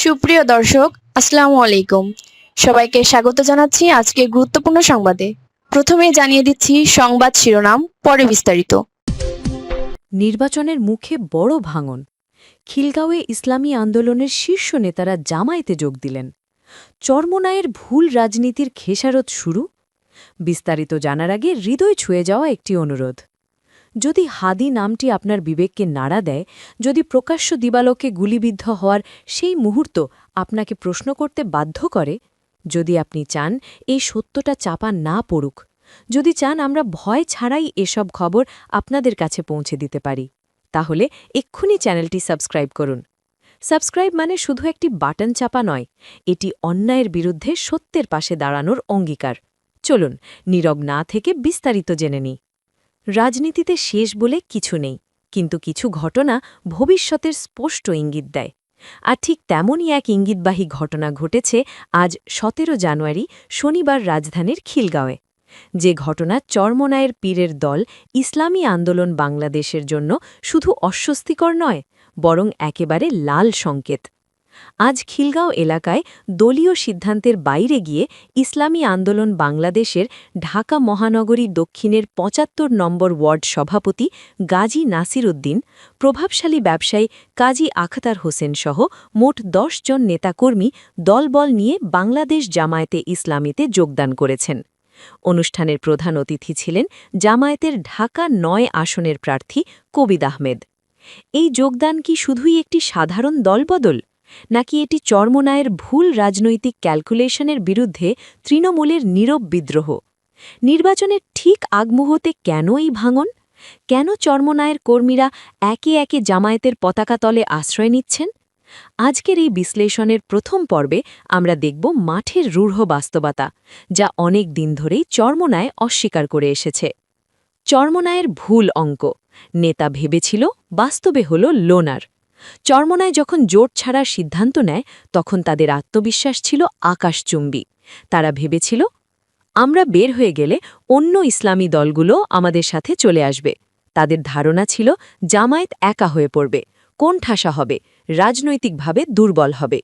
সুপ্রিয় দর্শক, আসসালামু আলাইকুম। সবাইকে স্বাগত জানাচ্ছি আজকে গুরুত্বপূর্ণ সংবাদে। প্রথমে জানিয়ে দিচ্ছি সংবাদ শিরোনাম, পরে বিস্তারিত। নির্বাচনের মুখে বড় ভাঙন। খিলগাঁওয়ে ইসলামী আন্দোলনের শীর্ষ নেতারা জামায়াতে যোগ দিলেন। চরমোনাইয়ের ভুল রাজনীতির খেসারত শুরু। বিস্তারিত জানার আগে হৃদয় ছুঁয়ে যাওয়া একটি অনুরোধ। যদি হাদি নামটি আপনার বিবেককে নাড়া দেয়, যদি প্রকাশ্য দিবালোকে গুলিবিদ্ধ হওয়ার সেই মুহূর্ত আপনাকে প্রশ্ন করতে বাধ্য করে, যদি আপনি চান এই সত্যটা চাপা না পড়ুক, যদি চান আমরা ভয় ছাড়াই এসব খবর আপনাদের কাছে পৌঁছে দিতে পারি, তাহলে এক্ষুনি চ্যানেলটি সাবস্ক্রাইব করুন। সাবস্ক্রাইব মানে শুধু একটি বাটন চাপা নয়, এটি অন্যায়ের বিরুদ্ধে সত্যের পাশে দাঁড়ানোর অঙ্গীকার। চলুন নীরব না থেকে বিস্তারিত জেনে নিই। রাজনীতিতে শেষ বলে কিছু নেই, কিন্তু কিছু ঘটনা ভবিষ্যতের স্পষ্ট ইঙ্গিত দেয়। আর ঠিক তেমনই এক ইঙ্গিতবাহী ঘটনা ঘটেছে আজ ১৭ জানুয়ারি শনিবার রাজধানীর খিলগাঁওয়ে। যে ঘটনা চরমোনাইয়ের পীরের দল ইসলামী আন্দোলন বাংলাদেশের জন্য শুধু অস্বস্তিকর নয়, বরং একেবারে লাল সংকেত। আজ খিলগাঁও এলাকায় দলীয় সিদ্ধান্তের বাইরে গিয়ে ইসলামী আন্দোলন বাংলাদেশের ঢাকা মহানগরী দক্ষিণের ৭৫ নম্বর ওয়ার্ড সভাপতি গাজী নাসির উদ্দিন, প্রভাবশালী ব্যবসায়ী কাজী আখতার হোসেন সহ মোট ১০ জন নেতাকর্মী দলবল নিয়ে বাংলাদেশ জামায়াতে ইসলামীতে যোগদান করেছেন। অনুষ্ঠানের প্রধান অতিথি ছিলেন জামায়াতের ঢাকা ৯ আসনের প্রার্থী কবিদ আহমেদ। এই যোগদান কি শুধুই একটি সাধারণ দলবদল, নাকি এটি চরমোনাইয়ের ভুল রাজনৈতিক ক্যালকুলেশনের বিরুদ্ধে তৃণমূলের নীরব বিদ্রোহ? নির্বাচনের ঠিক আগমুহূর্তে কেন এই ভাঙন? কেন চরমোনাইয়ের কর্মীরা একে একে জামায়াতের পতাকা তলে আশ্রয় নিচ্ছেন? আজকের এই বিশ্লেষণের প্রথম পর্বে আমরা দেখব মাঠের রূঢ় বাস্তবতা, যা অনেক দিন ধরেই চরমোনায় অস্বীকার করে এসেছে। চরমোনাইয়ের ভুল অঙ্ক। নেতা ভেবেছিল, বাস্তবে হল লোনার। চরমোনায় যখন জোট ছাড়ার সিদ্ধান্ত নেয়, তখন তাদের আত্মবিশ্বাস ছিল আকাশচুম্বী। তারা ভেবেছিল, আমরা বের হয়ে গেলে অন্য ইসলামী দলগুলো আমাদের সাথে চলে আসবে। তাদের ধারণা ছিল জামায়াত একা হয়ে পড়বে, কোণঠাসা হবে, রাজনৈতিকভাবে দুর্বল হবে।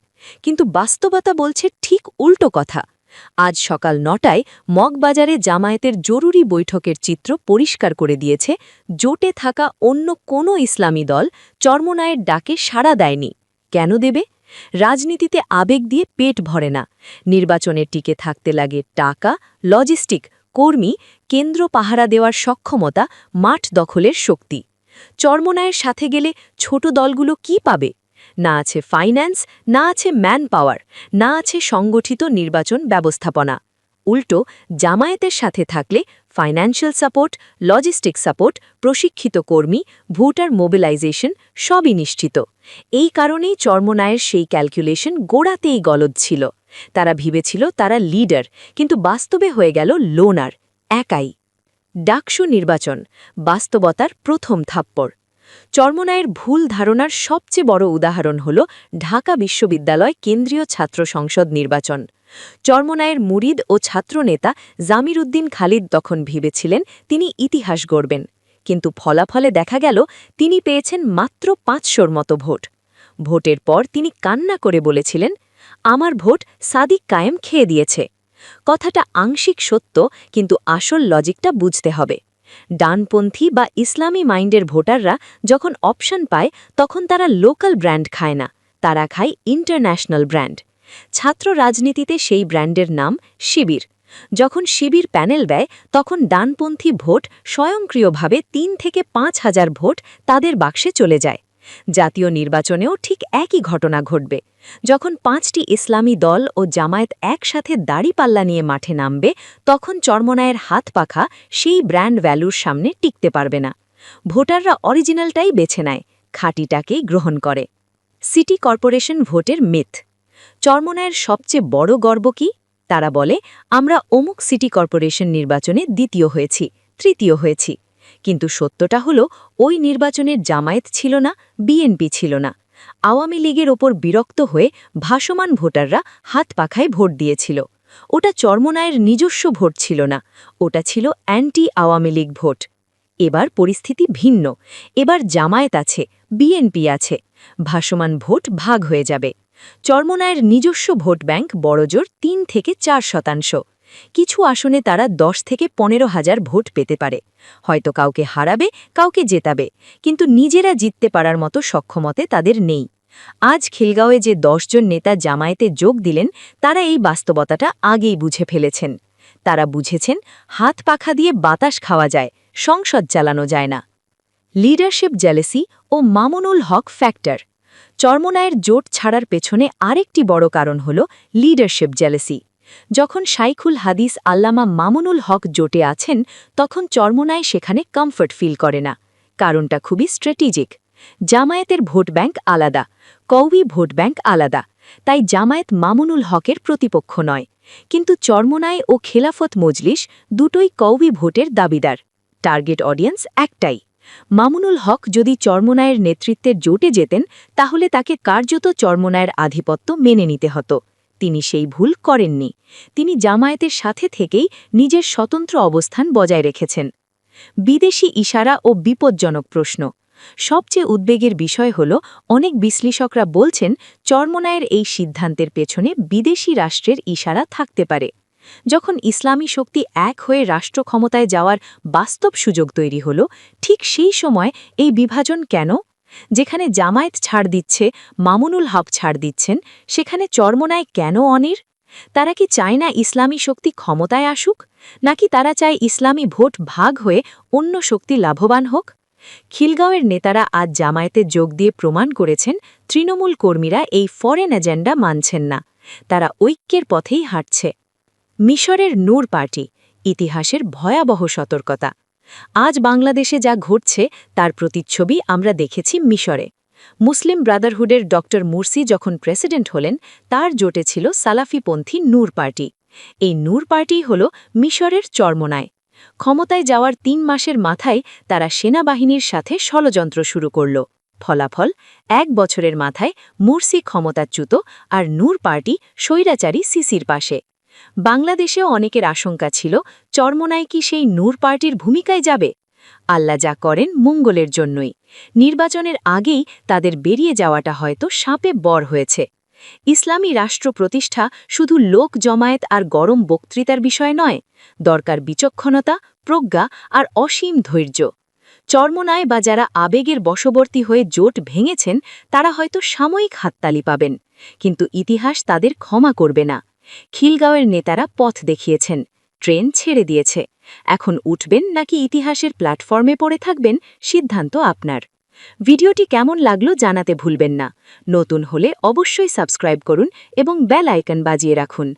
কিন্তু বাস্তবতা বলছে ঠিক উল্টো কথা। আজ সকাল ৯টায় মগবাজারে জামায়াতের জরুরি বৈঠকের চিত্র পরিষ্কার করে দিয়েছে, জোটে থাকা অন্য কোনো ইসলামী দল চরমোনাইয়ের ডাকে সাড়া দেয়নি। কেন দেবে? রাজনীতিতে আবেগ দিয়ে পেট ভরে না। নির্বাচনে টিকে থাকতে লাগে টাকা, লজিস্টিক, কর্মী, কেন্দ্র পাহারা দেওয়ার সক্ষমতা, মাঠ দখলের শক্তি। চরমোনাইয়ের সাথে গেলে ছোট দলগুলো কি পাবে? না আছে ফাইন্যান্স, না আছে ম্যান পাওয়ার, না আছে সংগঠিত নির্বাচন ব্যবস্থাপনা। উল্টো জামায়াতের সাথে থাকলে ফাইন্যান্সিয়াল সাপোর্ট, লজিস্টিক সাপোর্ট, প্রশিক্ষিত কর্মী, ভোটার মোবিলাইজেশন সবই নিশ্চিত। এই কারণেই চরমোনাইয়ের সেই ক্যালকুলেশন গোড়াতেই গলদ ছিল। তারা ভেবেছিল তারা লিডার, কিন্তু বাস্তবে হয়ে গেল লোনার, একাই। ডাকসু নির্বাচন, বাস্তবতার প্রথম থাপ্পড়। চরমোনাইয়ের ভুল ধারণার সবচেয়ে বড় উদাহরণ হল ঢাকা বিশ্ববিদ্যালয় কেন্দ্রীয় ছাত্র সংসদ নির্বাচন। চরমোনাইয়ের মুরিদ ও ছাত্রনেতা জামির উদ্দিন খালিদ তখন ভেবেছিলেন তিনি ইতিহাস গড়বেন, কিন্তু ফলাফলে দেখা গেল তিনি পেয়েছেন মাত্র ৫০০র মতো ভোট। ভোটের পর তিনি কান্না করে বলেছিলেন, আমার ভোট সাদিক কায়েম খেয়ে দিয়েছে। কথাটা আংশিক সত্য, কিন্তু আসল লজিকটা বুঝতে হবে। ডানপন্থী বা ইসলামী মাইন্ডের ভোটাররা যখন অপশন পায়, তখন তারা লোকাল ব্র্যান্ড খায় না, তারা খায় ইন্টারন্যাশনাল ব্র্যান্ড। ছাত্র রাজনীতিতে সেই ব্র্যান্ডের নাম শিবির। যখন শিবির প্যানেল দেয়, তখন ডানপন্থী ভোট স্বয়ংক্রিয়ভাবে ৩ থেকে ৫,০০০ ভোট তাদের বাক্সে চলে যায়। জাতীয় নির্বাচনেও ঠিক একই ঘটনা ঘটবে। যখন ৫টি ইসলামী দল ও জামায়াত একসাথে দাড়িপাল্লা নিয়ে মাঠে নামবে, তখন চরমোনাইয়ের হাত পাখা সেই ব্র্যান্ড ভ্যালুর সামনে টিকতে পারবে না। ভোটাররা অরিজিনালটাই বেছে নেয়, খাঁটিটাকেই গ্রহণ করে। সিটি কর্পোরেশন ভোটের মিথ। চরমোনাইয়ের সবচেয়ে বড় গর্ব কি? তারা বলে, আমরা অমুক সিটি কর্পোরেশন নির্বাচনে দ্বিতীয় হয়েছি, তৃতীয় হয়েছি। কিন্তু সত্যটা হলো, ওই নির্বাচনের জামায়াত ছিল না, বিএনপি ছিল না। আওয়ামী লীগের ওপর বিরক্ত হয়ে ভাসমান ভোটাররা হাত পাখায় ভোট দিয়েছিল। ওটা চরমোনাইয়ের নিজস্ব ভোট ছিল না, ওটা ছিল অ্যান্টি আওয়ামী লীগ ভোট। এবার পরিস্থিতি ভিন্ন। এবার জামায়াত আছে, বিএনপি আছে। ভাসমান ভোট ভাগ হয়ে যাবে। চরমোনাইয়ের নিজস্ব ভোট ব্যাংক বড়জোর ৩ থেকে ৪%। কিছু আসনে তারা ১০ থেকে ১৫,০০০ ভোট পেতে পারে। হয়তো কাউকে হারাবে, কাউকে জেতাবে, কিন্তু নিজেরা জিততে পারার মতো সক্ষমতে তাদের নেই। আজ খিলগাঁওয়ে যে ১০ জন নেতা জামায়াতে যোগ দিলেন, তারা এই বাস্তবতাটা আগেই বুঝে ফেলেছেন। তারা বুঝেছেন, হাত পাখা দিয়ে বাতাস খাওয়া যায়, সংসদ চালানো যায় না। লিডারশিপ জেলেসি ও মামুনুল হক ফ্যাক্টর। চরমোনাইয়ের জোট ছাড়ার পেছনে আরেকটি বড় কারণ হল লিডারশিপ জেলেসি। যখন শাইখুল হাদিস আল্লামা মামুনুল হক জোটে আছেন, তখন চরমোনাই সেখানে কমফর্ট ফিল করে না। কারণটা খুবই স্ট্র্যাটেজিক। জামায়াতের ভোট ব্যাংক আলাদা, কওমি ভোট ব্যাংক আলাদা, তাই জামায়াত মামুনুল হকের প্রতিপক্ষ নয়। কিন্তু চরমোনাই ও খেলাফত মজলিস দুটোই কওমি ভোটের দাবিদার। টার্গেট অডিয়েন্স একটাই। মামুনুল হক যদি চরমোনাইয়ের নেতৃত্বের জোটে যেতেন, তাহলে তাকে কার্যত চরমোনাইয়ের আধিপত্য মেনে নিতে হতো। তিনি সেই ভুল করেননি। তিনি জামায়াতের সাথে থেকেই নিজের স্বতন্ত্র অবস্থান বজায় রেখেছেন। বিদেশি ইশারা ও বিপজ্জনক প্রশ্ন। সবচেয়ে উদ্বেগের বিষয় হল, অনেক বিশ্লেষকরা বলছেন চরমোনাইয়ের এই সিদ্ধান্তের পেছনে বিদেশি রাষ্ট্রের ইশারা থাকতে পারে। যখন ইসলামী শক্তি এক হয়ে রাষ্ট্র ক্ষমতায় যাওয়ার বাস্তব সুযোগ তৈরি হল, ঠিক সেই সময় এই বিভাজন কেন? যেখানে জামায়াত ছাড় দিচ্ছে, মামুনুল হক ছাড় দিচ্ছেন, সেখানে চরমোনাই কেন অনির? তারা কি চায় না ইসলামী শক্তি ক্ষমতায় আসুক, নাকি তারা চায় ইসলামী ভোট ভাগ হয়ে অন্য শক্তি লাভবান হোক? খিলগাঁওয়ের নেতারা আজ জামায়াতে যোগ দিয়ে প্রমাণ করেছেন, তৃণমূল কর্মীরা এই ফরেন এজেন্ডা মানছেন না। তারা ঐক্যের পথেই হাঁটছে। মিশরের নূর পার্টি, ইতিহাসের ভয়াবহ সতর্কতা। আজ বাংলাদেশে যা ঘটছে তার প্রতিচ্ছবি আমরা দেখেছি মিশরে। মুসলিম ব্রাদারহুডের ড মুরসি যখন প্রেসিডেন্ট হলেন, তার জোটে ছিল সালাফিপন্থী নূর পার্টি। এই নূর পার্টি হল মিশরের চরমোনাই। ক্ষমতায় যাওয়ার ৩ মাসের মাথায় তারা সেনাবাহিনীর সাথে ষড়যন্ত্র শুরু করল। ফলাফল, ১ বছরের মাথায় মুরসি ক্ষমতাচ্যুত আর নূর পার্টি স্বৈরাচারী সিসির পাশে। বাংলাদেশেও অনেকের আশঙ্কা ছিল, চরমোনাই কি সেই নূর পার্টির ভূমিকায় যাবে? আল্লাহ যা করেন মঙ্গলের জন্যই। নির্বাচনের আগেই তাদের বেরিয়ে যাওয়াটা হয়তো শাপে বর হয়েছে। ইসলামী রাষ্ট্র প্রতিষ্ঠা শুধু লোক জমায়েত আর গরম বক্তৃতার বিষয় নয়, দরকার বিচক্ষণতা, প্রজ্ঞা আর অসীম ধৈর্য। চরমোনাই বা যারা আবেগের বশবর্তী হয়ে জোট ভেঙেছেন, তারা হয়তো সাময়িক হাততালি পাবেন, কিন্তু ইতিহাস তাদের ক্ষমা করবে না। খিলগাঁওয়ের নেতারা পথ দেখিয়েছেন, ট্রেন ছেড়ে দিয়েছে। এখন উঠবেন নাকি ইতিহাসের প্ল্যাটফর্মে পড়ে থাকবেন, সিদ্ধান্ত আপনার। ভিডিওটি কেমন লাগলো জানাতে ভুলবেন না। নতুন হলে অবশ্যই সাবস্ক্রাইব করুন এবং বেল আইকন বাজিয়ে রাখুন।